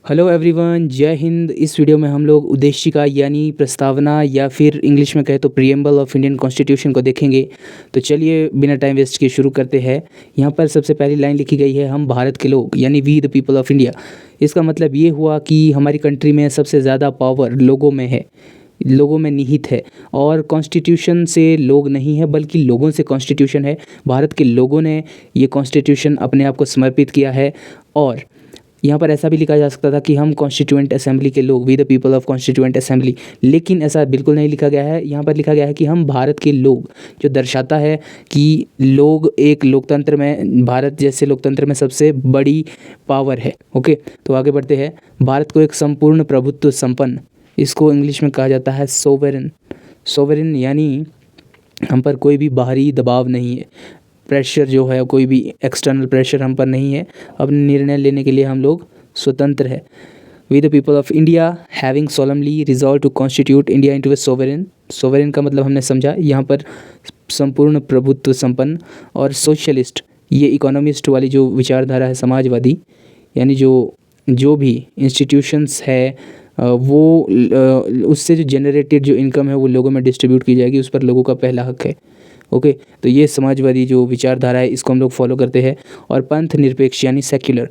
Hello everyone, जय हिंद। इस video में हम लोग उद्देशिका यानी प्रस्तावना या फिर इंग्लिश में कहे तो प्रीएम्बल ऑफ इंडियन कॉन्स्टिट्यूशन को देखेंगे। तो चलिए बिना टाइम वेस्ट किए शुरू करते हैं। यहाँ पर सबसे पहली लाइन लिखी गई है, हम भारत के लोग यानी we the people of India. इसका मतलब ये हुआ कि हमारी कंट्री में सबसे ज़्यादा पावर लोगों में है, लोगों में निहित है। और कॉन्स्टिट्यूशन से लोग नहीं है बल्कि लोगों से कॉन्स्टिट्यूशन है। भारत के लोगों ने ये कॉन्स्टिट्यूशन अपने आप को समर्पित किया है। और यहाँ पर ऐसा भी लिखा जा सकता था कि हम कॉन्स्टिट्यूएंट असेंबली के लोग, we the people of constituent assembly, लेकिन ऐसा बिल्कुल नहीं लिखा गया है। यहाँ पर लिखा गया है कि हम भारत के लोग, जो दर्शाता है कि लोग एक लोकतंत्र में, भारत जैसे लोकतंत्र में सबसे बड़ी पावर है। ओके, तो आगे बढ़ते हैं। भारत को एक संपूर्ण प्रभुत्व संपन्न, इसको इंग्लिश में कहा जाता है सोवेरेन। सोवेरेन यानी हम पर कोई भी बाहरी दबाव नहीं है, प्रेशर जो है कोई भी एक्सटर्नल प्रेशर हम पर नहीं है। अपने निर्णय लेने के लिए हम लोग स्वतंत्र है। We the people of India having solemnly resolve to constitute India into a sovereign. Sovereign का मतलब हमने समझा यहाँ पर संपूर्ण प्रभुत्व संपन्न। और सोशलिस्ट, ये इकोनॉमिस्ट वाली जो विचारधारा है, समाजवादी, यानी जो भी इंस्टीट्यूशंस है वो उससे जो जनरेटेड जो इनकम है वो लोगों में डिस्ट्रीब्यूट की जाएगी, उस पर लोगों का पहला हक है। ओके, तो ये समाजवादी जो विचारधारा है इसको हम लोग फॉलो करते हैं। और पंथ निरपेक्ष यानी सेक्युलर।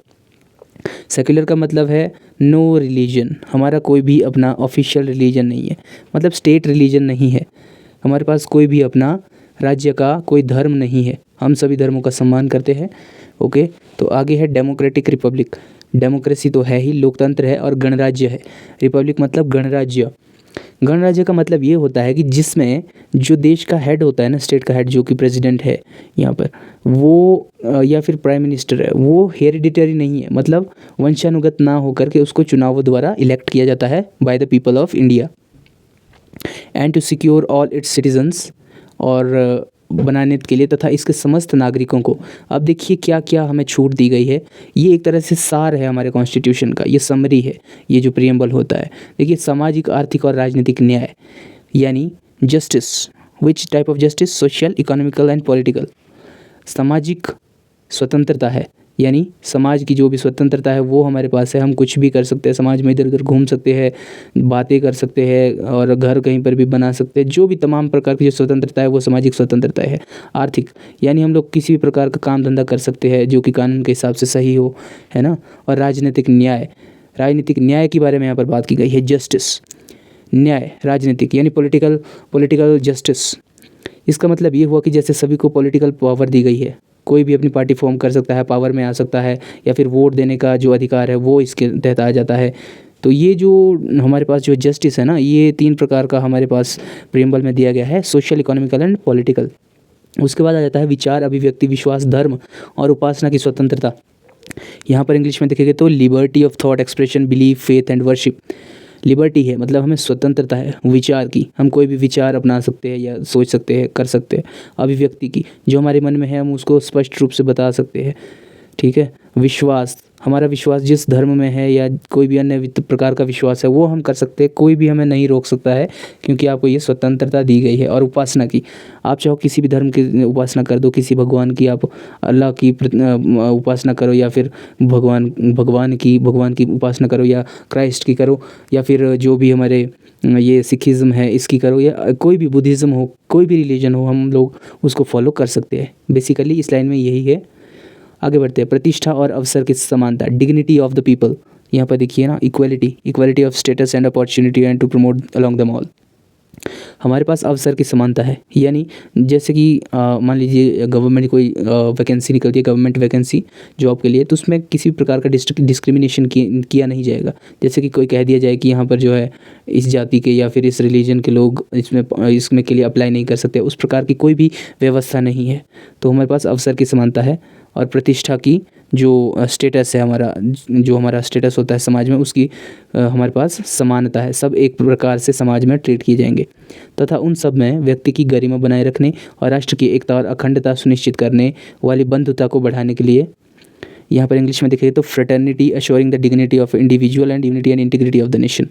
सेक्युलर का मतलब है नो रिलीजन, हमारा कोई भी अपना ऑफिशियल रिलीजन नहीं है, मतलब स्टेट रिलीजन नहीं है। हमारे पास कोई भी अपना राज्य का कोई धर्म नहीं है, हम सभी धर्मों का सम्मान करते हैं। ओके, तो आगे है डेमोक्रेटिक रिपब्लिक। डेमोक्रेसी तो है ही, लोकतंत्र है, और गणराज्य है। रिपब्लिक मतलब गणराज्य। गणराज्य का मतलब ये होता है कि जिसमें जो देश का हेड होता है ना, स्टेट का हेड, जो कि प्रेसिडेंट है यहाँ पर, वो या फिर प्राइम मिनिस्टर है, वो हेरिडिटरी नहीं है, मतलब वंशानुगत ना होकर के उसको चुनावों द्वारा इलेक्ट किया जाता है by the people of India. And to secure all its citizens, और बनाने के लिए तथा इसके समस्त नागरिकों को। अब देखिए क्या क्या हमें छूट दी गई है। ये एक तरह से सार है हमारे कॉन्स्टिट्यूशन का, ये समरी है, ये जो प्रीएम्बल होता है। देखिए, सामाजिक, आर्थिक और राजनीतिक न्याय यानी justice. Which type of justice? Social, economical and political. सामाजिक स्वतंत्रता है, यानी समाज की जो भी स्वतंत्रता है वो हमारे पास है। हम कुछ भी कर सकते हैं, समाज में इधर उधर घूम सकते हैं, बातें कर सकते हैं, और घर कहीं पर भी बना सकते हैं। जो भी तमाम प्रकार की जो स्वतंत्रता है वो सामाजिक स्वतंत्रता है। आर्थिक यानी हम लोग किसी भी प्रकार का काम धंधा कर सकते हैं जो कि कानून के हिसाब से सही हो, है ना। और राजनीतिक न्याय, राजनीतिक न्याय के बारे में यहाँ पर बात की गई है। जस्टिस, न्याय, राजनीतिक यानी पॉलिटिकल, पॉलिटिकल जस्टिस। इसका मतलब ये हुआ कि जैसे सभी को पॉलिटिकल पावर दी गई है, कोई भी अपनी पार्टी फॉर्म कर सकता है, पावर में आ सकता है, या फिर वोट देने का जो अधिकार है वो इसके तहत आ जाता है। तो ये जो हमारे पास जो जस्टिस है ना, ये 3 प्रकार का हमारे पास प्रीएम्बल में दिया गया है, सोशल, इकोनॉमिकल एंड पॉलिटिकल। उसके बाद आ जाता है विचार, अभिव्यक्ति, विश्वास, धर्म और उपासना की स्वतंत्रता। यहाँ पर इंग्लिश में देखेंगे तो liberty of thought, expression, belief, faith and worship. Liberty है, मतलब हमें स्वतंत्रता है विचार की, हम कोई भी विचार अपना सकते हैं या सोच सकते हैं, कर सकते हैं। अभिव्यक्ति की, जो हमारे मन में है हम उसको स्पष्ट रूप से बता सकते हैं, ठीक है। विश्वास, हमारा विश्वास जिस धर्म में है या कोई भी अन्य प्रकार का विश्वास है वो हम कर सकते हैं, कोई भी हमें नहीं रोक सकता है, क्योंकि आपको ये स्वतंत्रता दी गई है। और उपासना की, आप चाहो किसी भी धर्म की उपासना कर दो, किसी भगवान की, आप अल्लाह की उपासना करो, या फिर भगवान की उपासना करो, या क्राइस्ट की करो, या फिर जो भी हमारे ये सिखिज़्म है इसकी करो, या कोई भी बुद्धिज़्म हो, कोई भी रिलीजन हो, हम लोग उसको फॉलो कर सकते हैं। बेसिकली इस लाइन में यही है। आगे बढ़ते हैं। प्रतिष्ठा और अवसर की समानता, डिग्निटी ऑफ द पीपल। यहाँ पर देखिए ना, equality, equality of status and opportunity and to promote along them all. हमारे पास अवसर की समानता है, यानी जैसे कि मान लीजिए गवर्नमेंट कोई वैकेंसी निकलती है, गवर्नमेंट वैकेंसी जॉब के लिए, तो उसमें किसी भी प्रकार का डिस्क्रिमिनेशन किया नहीं जाएगा। जैसे कि कोई कह दिया जाए कि यहाँ पर जो है इस जाति के या फिर इस रिलीजन के लोग इसमें के लिए अप्लाई नहीं कर सकते, उस प्रकार की कोई भी व्यवस्था नहीं है। तो हमारे पास अवसर की समानता है। और प्रतिष्ठा की जो स्टेटस है हमारा, जो हमारा स्टेटस होता है समाज में, उसकी हमारे पास समानता है। सब एक प्रकार से समाज में ट्रीट किए जाएंगे। तथा उन सब में व्यक्ति की गरिमा बनाए रखने और राष्ट्र की एकता और अखंडता सुनिश्चित करने वाली बंधुता को बढ़ाने के लिए, यहाँ पर इंग्लिश में देखिए तो fraternity assuring the dignity of individual and unity and integrity of the nation.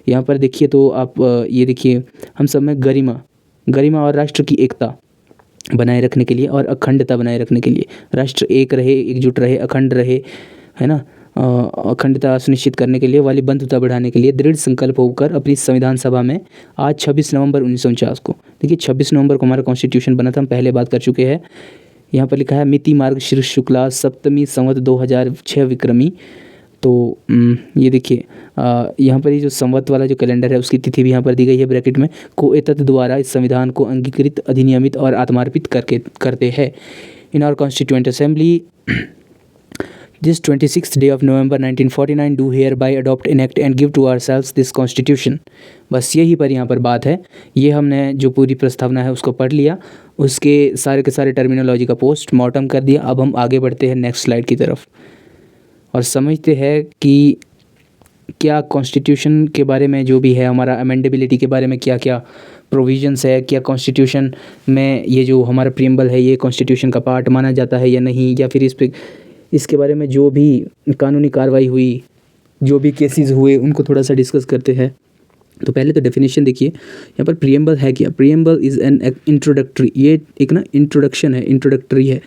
यहाँ पर देखिए तो आप ये देखिए, हम सब में गरिमा और राष्ट्र की एकता बनाए रखने के लिए और अखंडता बनाए रखने के लिए, राष्ट्र एक रहे, एकजुट रहे, अखंड रहे, है ना। अखंडता सुनिश्चित करने के लिए वाली बंधुता बढ़ाने के लिए दृढ़ संकल्प होकर अपनी संविधान सभा में आज 26 नवंबर 1949 को, देखिए 26 नवंबर को हमारा कॉन्स्टिट्यूशन बना था, हम पहले बात कर चुके हैं। यहाँ पर लिखा है मिति मार्गशीर्ष शुक्ला सप्तमी संवत 2006 विक्रमी। तो ये देखिए यहाँ पर ये जो संवत वाला जो कैलेंडर है उसकी तिथि भी यहाँ पर दी गई है ब्रैकेट में। को एतत् द्वारा इस संविधान को अंगीकृत, अधिनियमित और आत्मार्पित करते हैं। In our constituent assembly this 26th day of November 1949 do hereby adopt, enact and give to ourselves this constitution। बस यही पर यहाँ पर बात है। ये हमने जो पूरी प्रस्तावना है उसको पढ़ लिया, उसके सारे के सारे टर्मिनोलॉजी का पोस्ट मॉर्टम कर दिया। अब हम आगे बढ़ते हैं नेक्स्ट स्लाइड की तरफ और समझते हैं कि क्या कॉन्स्टिट्यूशन के बारे में जो भी है, हमारा अमेंडेबिलिटी के बारे में क्या क्या प्रोविजंस है, क्या कॉन्स्टिट्यूशन में ये जो हमारा प्रीएम्बल है ये कॉन्स्टिट्यूशन का पार्ट माना जाता है या नहीं, या फिर इसके बारे में जो भी कानूनी कार्रवाई हुई, जो भी केसेस हुए, उनको थोड़ा सा डिस्कस करते हैं। तो पहले तो डेफिनेशन देखिए, यहाँ पर प्रीएम्बल है क्या। प्रीएम्बल इज़ एन इंट्रोडक्टरी, ये एक ना इंट्रोडक्शन है, इंट्रोडक्टरी है,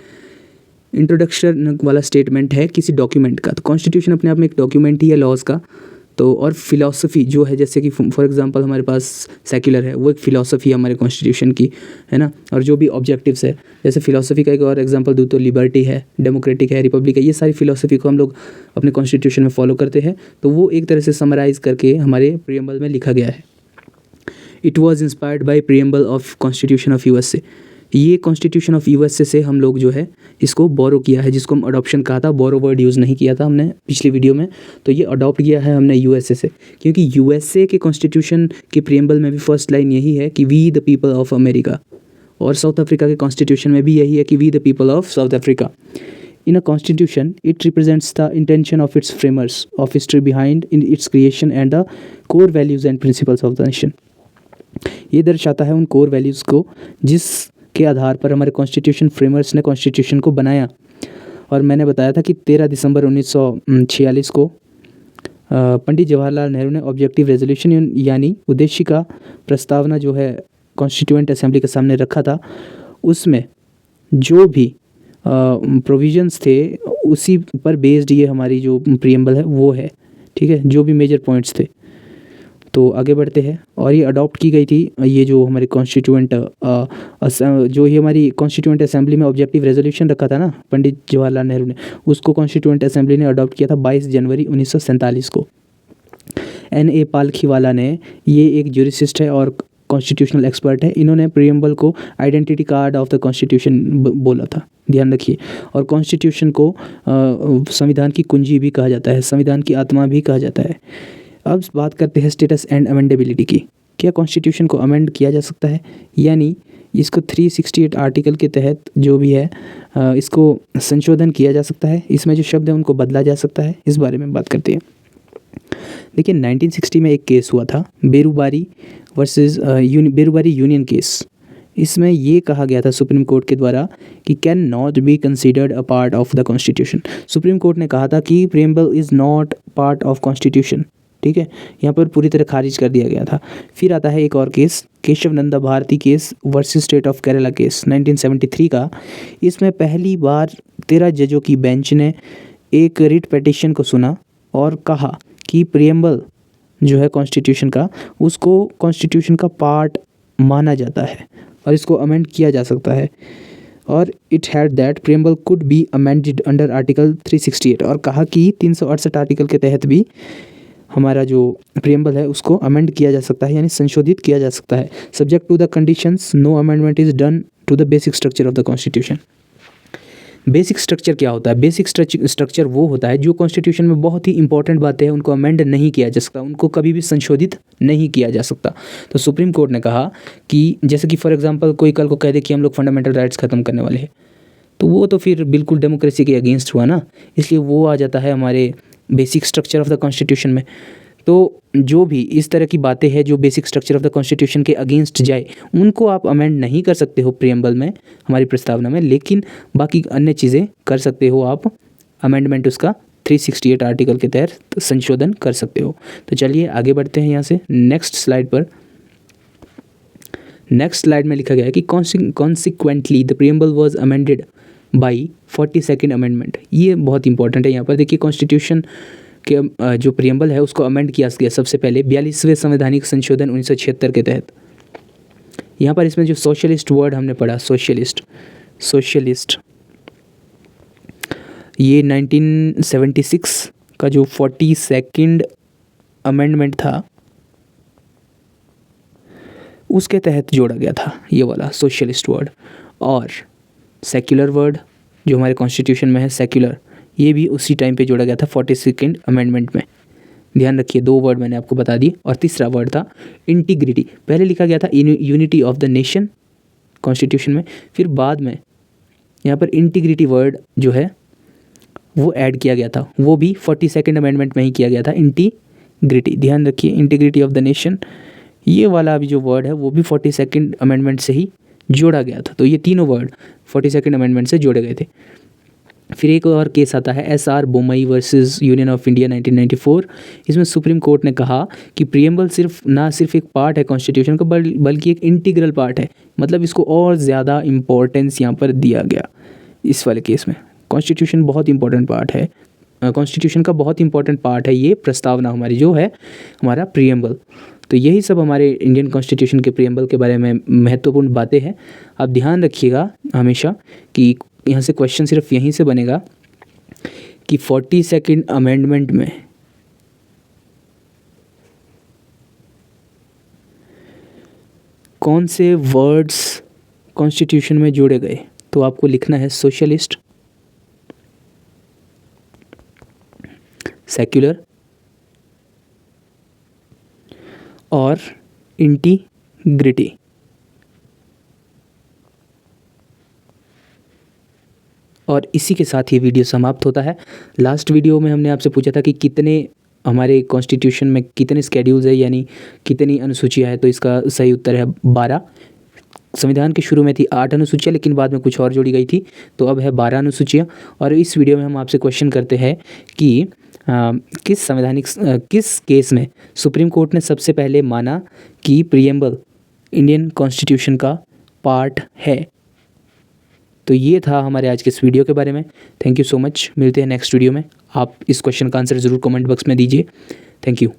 इंट्रोडक्शन वाला स्टेटमेंट है किसी डॉक्यूमेंट का। तो कॉन्स्टिट्यूशन अपने आप में एक डॉक्यूमेंट ही है लॉज का। तो और फिलॉसफी जो है, जैसे कि फॉर एग्जांपल हमारे पास सेक्युलर है, वो एक फ़िलॉसफी है हमारे कॉन्स्टिट्यूशन की, है ना। और जो भी ऑब्जेक्टिव्स है, जैसे फ़िलॉसफी का एक और एग्जांपल दूँ तो लिबर्टी है, डेमोक्रेटिक है, रिपब्लिक है, ये सारी फ़िलॉसफी को हम लोग अपने कॉन्स्टिट्यूशन में फॉलो करते हैं। तो वो एक तरह से समराइज़ करके हमारे प्रीएम्बल में लिखा गया है। It was inspired by preamble of constitution of USA. ये कॉन्स्टिट्यूशन ऑफ यूएसए से हम लोग जो है इसको बोरो किया है, जिसको हम अडॉप्शन कहा था, बोरो वर्ड यूज़ नहीं किया था हमने पिछली वीडियो में। तो ये अडॉप्ट किया है हमने यूएसए से, क्योंकि यूएसए के कॉन्स्टिट्यूशन के प्रीएम्बल में भी फर्स्ट लाइन यही है कि we the people of America, और साउथ अफ्रीका के कॉन्स्टिट्यूशन में भी यही है कि we the people of South Africa. In a constitution it represents the intention of its framers, of history behind in its creation and the core values and principles of the nation. ये दर्शाता है उन core values को जिस के आधार पर हमारे constitution framers ने कॉन्स्टिट्यूशन को बनाया। और मैंने बताया था कि 13 दिसंबर 1946 को पंडित जवाहरलाल नेहरू ने ऑब्जेक्टिव रेजोल्यूशन यानी उद्देशिका प्रस्तावना जो है कॉन्स्टिट्यूएंट असेंबली के सामने रखा था। उसमें जो भी प्रोविजंस थे उसी पर बेस्ड ये हमारी जो प्रीएम्बल है वो है, ठीक है, जो भी मेजर पॉइंट्स थे। तो आगे बढ़ते हैं। और ये अडॉप्ट की गई थी, ये जो हमारी कॉन्स्टिट्यूएंट जो ही हमारी कॉन्स्टिट्यूएंट असेंबली में ऑब्जेक्टिव रेजोल्यूशन रखा था ना पंडित जवाहरलाल नेहरू ने, उसको कॉन्स्टिट्यूएंट असेंबली ने अडॉप्ट किया था 22 जनवरी 1947 को। N.A. पालखीवाला ने, ये एक ज्यूरिस्ट है और कॉन्स्टिट्यूशनल एक्सपर्ट है, इन्होंने प्रीएम्बल को identity card of the constitution बोला था, ध्यान रखिए। और कॉन्स्टिट्यूशन को संविधान की कुंजी भी कहा जाता है, संविधान की आत्मा भी कहा जाता है। अब बात करते हैं स्टेटस एंड अमेंडेबिलिटी की। क्या कॉन्स्टिट्यूशन को अमेंड किया जा सकता है, यानी इसको 368 आर्टिकल के तहत जो भी है इसको संशोधन किया जा सकता है, इसमें जो शब्द है उनको बदला जा सकता है, इस बारे में बात करते हैं। देखिए 1960 में एक केस हुआ था, Berubari versus Berubari union case. इसमें ये कहा गया था सुप्रीम कोर्ट के द्वारा कि can not be considered a part of the constitution. Supreme court ने कहा था कि preamble is not part of constitution, ठीक है, यहाँ पर पूरी तरह खारिज कर दिया गया था। फिर आता है एक और case, Kesavananda Bharati case versus state of Kerala case 1973 का। इसमें पहली बार 13 जजों की बेंच ने एक रिट पिटीशन को सुना और कहा कि प्रीएम्बल जो है कॉन्स्टिट्यूशन का, उसको कॉन्स्टिट्यूशन का पार्ट माना जाता है और इसको अमेंड किया जा सकता है। और it had that preamble could be amended under article 368, और कहा कि 368 आर्टिकल के तहत भी हमारा जो प्रीएम्बल है उसको अमेंड किया जा सकता है, यानी संशोधित किया जा सकता है, subject to the conditions no amendment is done to the basic structure of the constitution. Basic structure क्या होता है? बेसिक स्ट्रक्चर वो होता है जो कॉन्स्टिट्यूशन में बहुत ही इंपॉर्टेंट बातें हैं उनको अमेंड नहीं किया जा सकता, उनको कभी भी संशोधित नहीं किया जा सकता। तो सुप्रीम कोर्ट ने कहा कि जैसे कि फॉर एग्जांपल कोई कल को कह दे कि हम लोग फंडामेंटल राइट्स ख़त्म करने वाले हैं, तो वो तो फिर बिल्कुल डेमोक्रेसी के अगेंस्ट हुआ ना, इसलिए वो आ जाता है हमारे basic structure of the constitution में। तो जो भी इस तरह की बातें हैं जो basic structure of the constitution के अगेंस्ट जाए, उनको आप अमेंड नहीं कर सकते हो प्रीएम्बल में, हमारी प्रस्तावना में, लेकिन बाकी अन्य चीज़ें कर सकते हो आप अमेंडमेंट, उसका 368 आर्टिकल के तहत संशोधन कर सकते हो। तो चलिए आगे बढ़ते हैं यहाँ से नेक्स्ट स्लाइड पर। नेक्स्ट स्लाइड में लिखा गया है कि consequently the preamble was amended by 42nd amendment. ये बहुत इंपॉर्टेंट है। यहाँ पर देखिए कॉन्स्टिट्यूशन के जो प्रियम्बल है उसको अमेंड किया गया सबसे पहले 42वें संवैधानिक संशोधन 1976 के तहत। यहाँ पर इसमें जो सोशलिस्ट वर्ड हमने पढ़ा, सोशलिस्ट ये 1976 का जो 42nd अमेंडमेंट था उसके तहत जोड़ा गया था ये वाला सोशलिस्ट वर्ड। और सेक्युलर वर्ड जो हमारे कॉन्स्टिट्यूशन में है सेक्युलर, ये भी उसी टाइम पे जोड़ा गया था 42nd अमेंडमेंट में। ध्यान रखिए, 2 वर्ड मैंने आपको बता दिए। और तीसरा वर्ड था इंटीग्रिटी। पहले लिखा गया था unity of the nation constitution में, फिर बाद में यहाँ पर इंटीग्रिटी वर्ड जो है वो ऐड किया गया था, वो भी 42nd अमेंडमेंट में ही किया गया था, इंटीग्रिटी। ध्यान रखिए, इंटीग्रिटी ऑफ द नेशन ये वाला अभी जो वर्ड है वो भी 42nd अमेंडमेंट से ही जोड़ा गया था। तो ये तीनों वर्ड 42nd अमेंडमेंट से जोड़े गए थे। फिर एक और केस आता है SR Bommai versus union of India 1994। इसमें सुप्रीम कोर्ट ने कहा कि प्रियम्बल ना सिर्फ एक पार्ट है कॉन्स्टिट्यूशन का बल्कि एक इंटीग्रल पार्ट है। मतलब इसको और ज़्यादा इम्पोर्टेंस यहाँ पर दिया गया इस वाले केस में। कॉन्स्टिट्यूशन बहुत इंपॉर्टेंट पार्ट है, कॉन्स्टिट्यूशन का बहुत इंपॉर्टेंट पार्ट है ये प्रस्तावना हमारी जो है हमारा प्रियम्बल। तो यही सब हमारे इंडियन कॉन्स्टिट्यूशन के प्रियम्बल के बारे में महत्वपूर्ण बातें हैं। आप ध्यान रखिएगा हमेशा कि यहाँ से क्वेश्चन सिर्फ यहीं से बनेगा कि 42nd अमेंडमेंट में कौन से वर्ड्स कॉन्स्टिट्यूशन में जोड़े गए। तो आपको लिखना है सोशलिस्ट, सेक्युलर और इंटीग्रिटी। और इसी के साथ ये वीडियो समाप्त होता है। लास्ट वीडियो में हमने आपसे पूछा था कि कितने हमारे कॉन्स्टिट्यूशन में कितने स्केड्यूल्स है, यानी कितनी अनुसूचियाँ है। तो इसका सही उत्तर है 12। संविधान के शुरू में थी 8 अनुसूचियाँ, लेकिन बाद में कुछ और जोड़ी गई थी, तो अब है 12 अनुसूचियाँ। और इस वीडियो में हम आपसे क्वेश्चन करते हैं कि किस केस में सुप्रीम कोर्ट ने सबसे पहले माना कि प्रियम्बल इंडियन कॉन्स्टिट्यूशन का पार्ट है। तो ये था हमारे आज के इस वीडियो के बारे में। Thank you so much. मिलते हैं नेक्स्ट वीडियो में। आप इस क्वेश्चन का आंसर ज़रूर कमेंट बॉक्स में दीजिए। Thank you.